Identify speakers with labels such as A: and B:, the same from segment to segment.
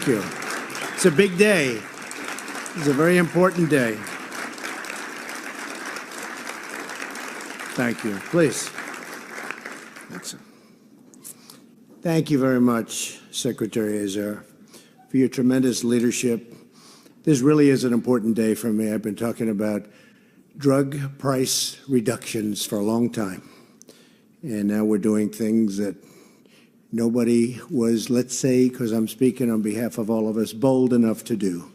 A: Thank you. It's a big day. It's a very important day. Thank you. Please. Thank you very much, Secretary Azar, for your tremendous leadership. This really is an important day for me. I've been talking about drug price reductions for a long time. And now we're doing things that nobody was, let's say, because I'm speaking on behalf of all of us, bold enough to do.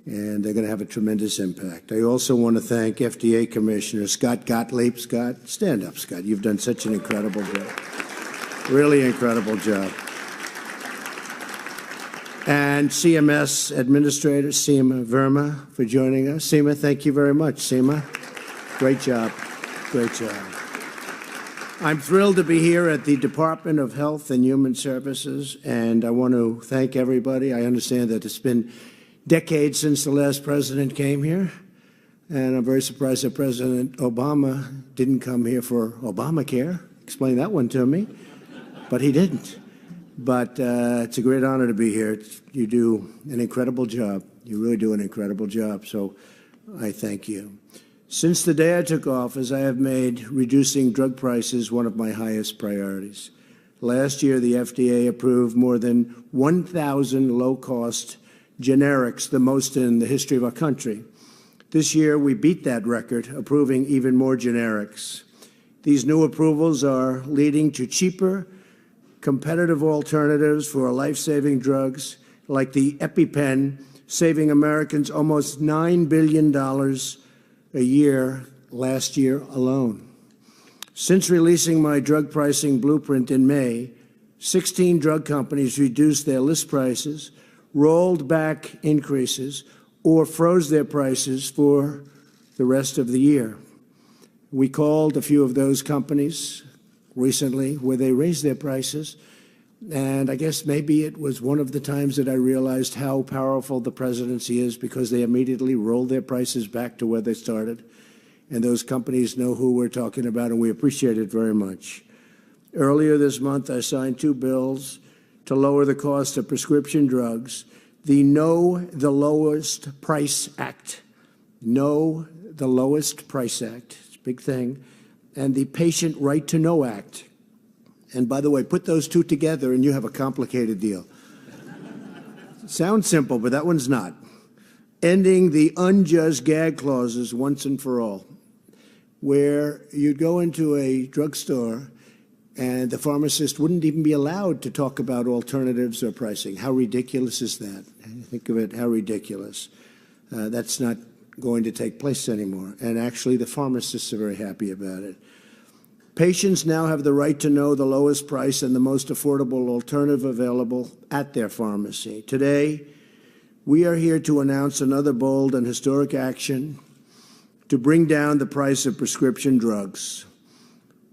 A: And they're going to have a tremendous impact. I also want to thank FDA Commissioner Scott Gottlieb. Scott, stand up, Scott. You've done such an incredible job. Really incredible job. And CMS Administrator Seema Verma for joining us. Seema, thank you very much. Seema, great job. Great job. I'm thrilled to be here at the Department of Health and Human Services, and I want to thank everybody. I understand that it's been decades since the last president came here, and I'm very surprised that President Obama didn't come here for Obamacare. Explain that one to me. But he didn't. But it's a great honor to be here. You do an incredible job. You really do an incredible job, so I thank you. Since the day I took office, I have made reducing drug prices one of my highest priorities. Last year, the FDA approved more than 1,000 low-cost generics, the most in the history of our country. This year, we beat that record, approving even more generics. These new approvals are leading to cheaper, competitive alternatives for life-saving drugs like the EpiPen, saving Americans almost $9 billion a year last year alone. Since releasing my drug pricing blueprint in May, 16 drug companies reduced their list prices, rolled back increases, or froze their prices for the rest of the year. We called a few of those companies recently where they raised their prices, and I guess maybe it was one of the times that I realized how powerful the presidency is, because they immediately rolled their prices back to where they started. And those companies know who we're talking about, and we appreciate it very much. Earlier this month, I signed 2 bills to lower the cost of prescription drugs, the Know the Lowest Price Act. Know the Lowest Price Act. It's a big thing. And the Patient Right to Know Act. And by the way, put those two together and you have a complicated deal. Sounds simple, but that one's not. Ending the unjust gag clauses once and for all, where you'd go into a drugstore and the pharmacist wouldn't even be allowed to talk about alternatives or pricing. How ridiculous is that? Think of it, how ridiculous. That's not going to take place anymore. And actually, the pharmacists are very happy about it. Patients now have the right to know the lowest price and the most affordable alternative available at their pharmacy. Today, we are here to announce another bold and historic action to bring down the price of prescription drugs.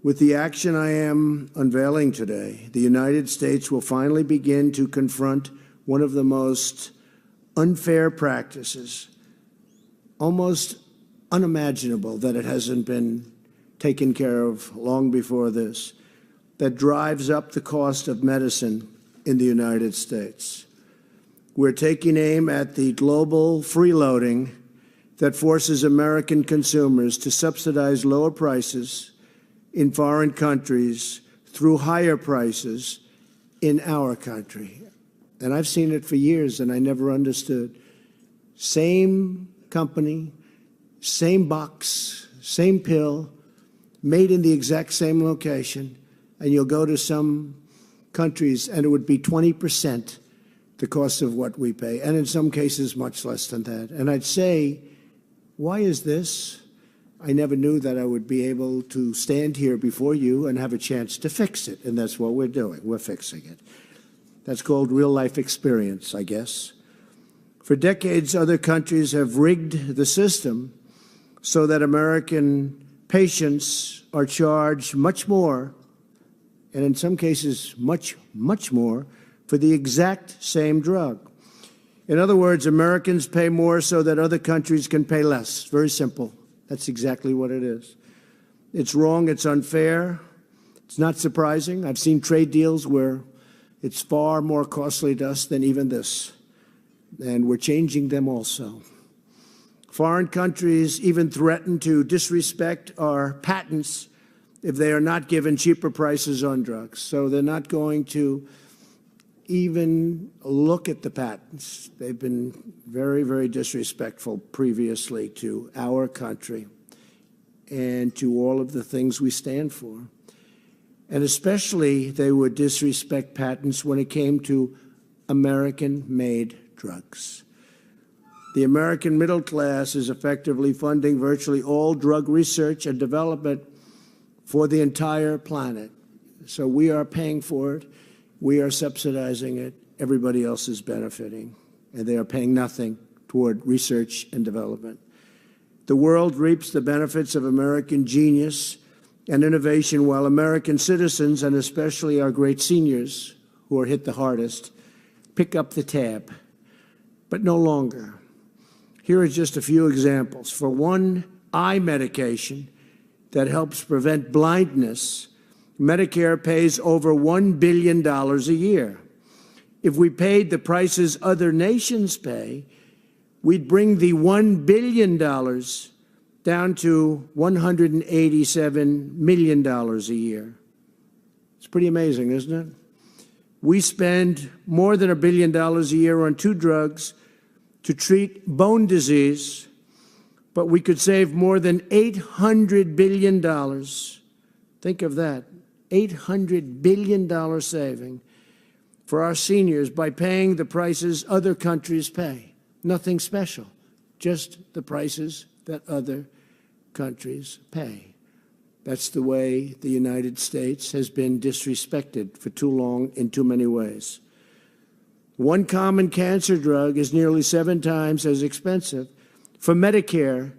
A: With the action I am unveiling today, the United States will finally begin to confront one of the most unfair practices, almost unimaginable that it hasn't been taken care of long before this, that drives up the cost of medicine in the United States. We're taking aim at the global freeloading that forces American consumers to subsidize lower prices in foreign countries through higher prices in our country. And I've seen it for years, and I never understood. Same company, same box, same pill, made in the exact same location, and you'll go to some countries and it would be 20% the cost of what we pay, and in some cases much less than that. And I'd say, why is this? I never knew that I would be able to stand here before you and have a chance to fix it, and that's what we're doing. We're fixing it. That's called real-life experience, I guess. For decades, other countries have rigged the system so that American patients are charged much more, and in some cases much, much more, for the exact same drug. In other words, Americans pay more so that other countries can pay less. Very simple. That's exactly what it is. It's wrong. It's unfair. It's not surprising. I've seen trade deals where It's far more costly to us than even this, and we're changing them also. Foreign countries even threaten to disrespect our patents if they are not given cheaper prices on drugs. So they're not going to even look at the patents. They've been very, very disrespectful previously to our country and to all of the things we stand for. And especially they would disrespect patents when it came to American-made drugs. The American middle class is effectively funding virtually all drug research and development for the entire planet. So we are paying for it. We are subsidizing it. Everybody else is benefiting, and they are paying nothing toward research and development. The world reaps the benefits of American genius and innovation, while American citizens, and especially our great seniors, who are hit the hardest, pick up the tab, but no longer. Here are just a few examples. For one eye medication that helps prevent blindness, Medicare pays over $1 billion a year. If we paid the prices other nations pay, we'd bring the $1 billion down to $187 million a year. It's pretty amazing, isn't it? We spend more than $1 billion a year on 2 drugs to treat bone disease, but we could save more than $800 billion. Think of that, $800 billion saving for our seniors by paying the prices other countries pay. Nothing special, just the prices that other countries pay. That's the way the United States has been disrespected for too long in too many ways. One common cancer drug is nearly 7 times as expensive for Medicare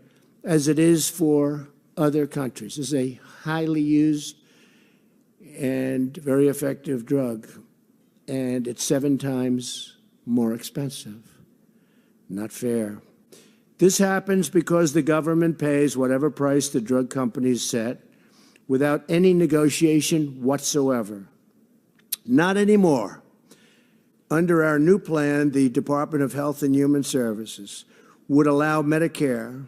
A: as it is for other countries. This is a highly used and very effective drug, and it's 7 times more expensive. Not fair. This happens because the government pays whatever price the drug companies set without any negotiation whatsoever. Not anymore. Under our new plan, the Department of Health and Human Services would allow Medicare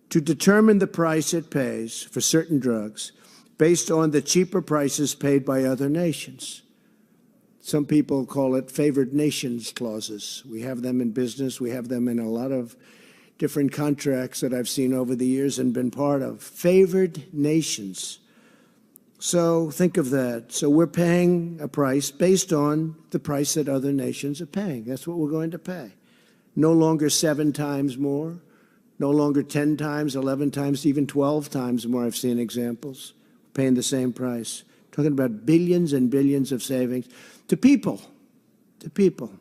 A: to determine the price it pays for certain drugs based on the cheaper prices paid by other nations. Some people call it favored nations clauses. We have them in business. We have them in a lot of different contracts that I've seen over the years and been part of. Favored nations. So think of that. So we're paying a price based on the price that other nations are paying. That's what we're going to pay. No longer 7 times more, no longer 10 times, 11 times, even 12 times more. I've seen examples paying the same price. Talking about billions and billions of savings to people, to people.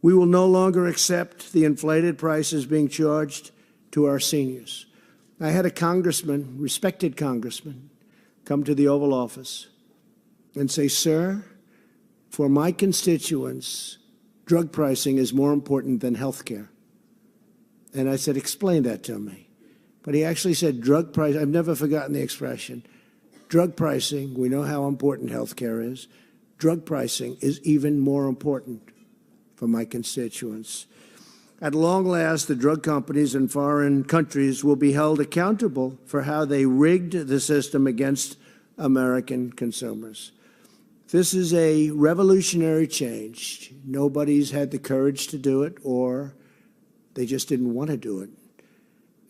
A: We will no longer accept the inflated prices being charged to our seniors. I had a congressman, respected congressman, come to the Oval Office and say, "Sir, for my constituents, drug pricing is more important than health care." And I said, "Explain that to me." But he actually said drug price. I've never forgotten the expression. Drug pricing, we know how important health care is. Drug pricing is even more important for my constituents. At long last, the drug companies in foreign countries will be held accountable for how they rigged the system against American consumers. This is a revolutionary change. Nobody's had the courage to do it, or they just didn't want to do it.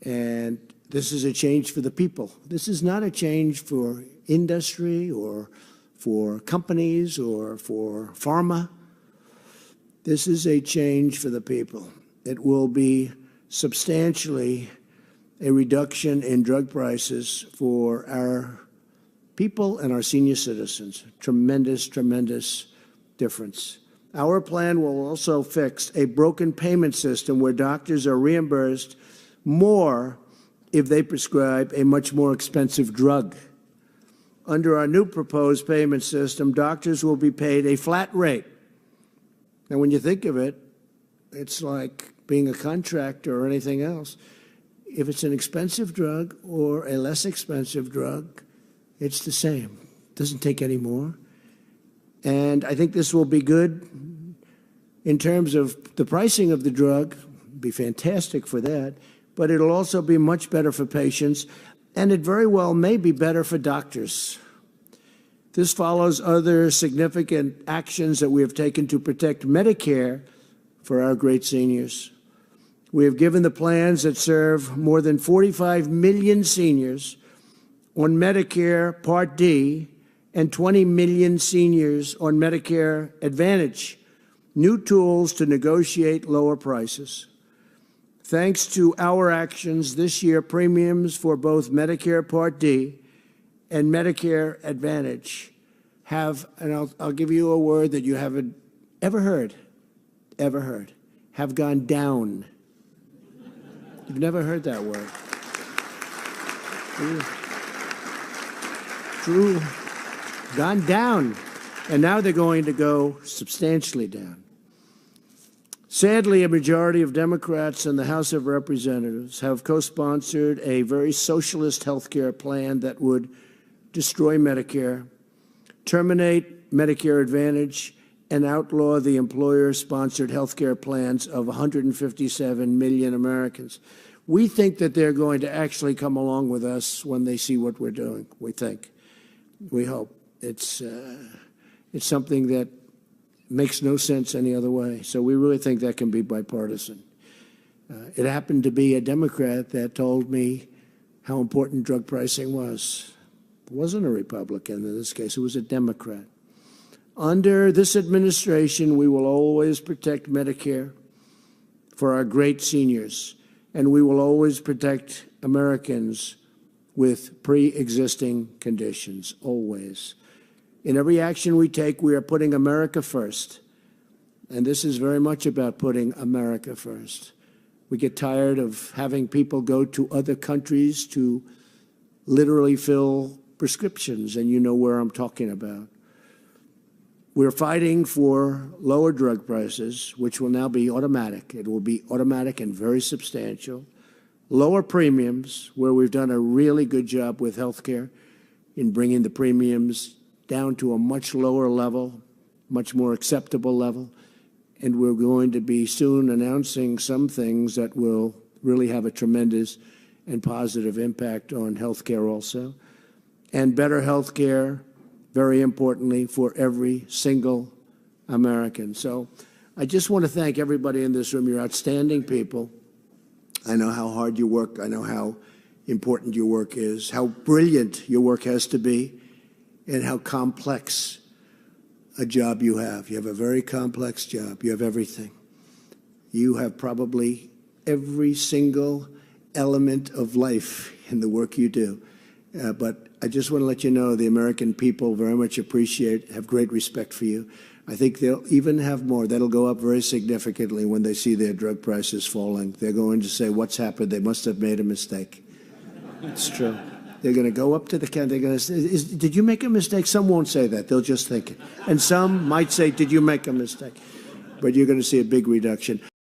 A: And this is a change for the people. This is not a change for industry or for companies or for pharma. This is a change for the people. It will be substantially a reduction in drug prices for our people and our senior citizens. Tremendous, tremendous difference. Our plan will also fix a broken payment system where doctors are reimbursed more if they prescribe a much more expensive drug. Under our new proposed payment system, doctors will be paid a flat rate. Now, when you think of it, it's like being a contractor or anything else. If it's an expensive drug or a less expensive drug, it's the same. It doesn't take any more. And I think this will be good in terms of the pricing of the drug, be fantastic for that, but it'll also be much better for patients, and it very well may be better for doctors. This follows other significant actions that we have taken to protect Medicare for our great seniors. We have given the plans that serve more than 45 million seniors on Medicare Part D and 20 million seniors on Medicare Advantage new tools to negotiate lower prices. Thanks to our actions this year, premiums for both Medicare Part D and Medicare Advantage have, and I'll give you a word that you haven't ever heard, have gone down. You've never heard that word. True. Gone down. And now they're going to go substantially down. Sadly, a majority of Democrats in the House of Representatives have co-sponsored a very socialist health care plan that would destroy Medicare, terminate Medicare Advantage, and outlaw the employer-sponsored health care plans of 157 million Americans. We think that they're going to actually come along with us when they see what we're doing. We think. We hope. It's something that makes no sense any other way. So we really think that can be bipartisan. It happened to be a Democrat that told me how important drug pricing was. It wasn't a Republican in this case. It was a Democrat. Under this administration, we will always protect Medicare for our great seniors, and we will always protect Americans with pre-existing conditions, always. In every action we take, we are putting America first. And this is very much about putting America first. We get tired of having people go to other countries to literally fill prescriptions, and you know where I'm talking about. We're fighting for lower drug prices, which will now be automatic. It will be automatic and very substantial. Lower premiums, where we've done a really good job with healthcare in bringing the premiums down to a much lower level, much more acceptable level. And we're going to be soon announcing some things that will really have a tremendous and positive impact on healthcare also. And better healthcare, very importantly, for every single American. So I just want to thank everybody in this room. You're outstanding people. I know how hard you work. I know how important your work is, how brilliant your work has to be, and how complex a job you have. You have a very complex job. You have everything. You have probably every single element of life in the work you do. But I just want to let you know the American people very much appreciate, have great respect for you. I think they'll even have more. That'll go up very significantly when they see their drug prices falling. They're going to say, what's happened? They must have made a mistake. It's true. They're going to go up to the counter. They're going to say, did you make a mistake? Some won't say that. They'll just think it. And some might say, did you make a mistake? But you're going to see a big reduction.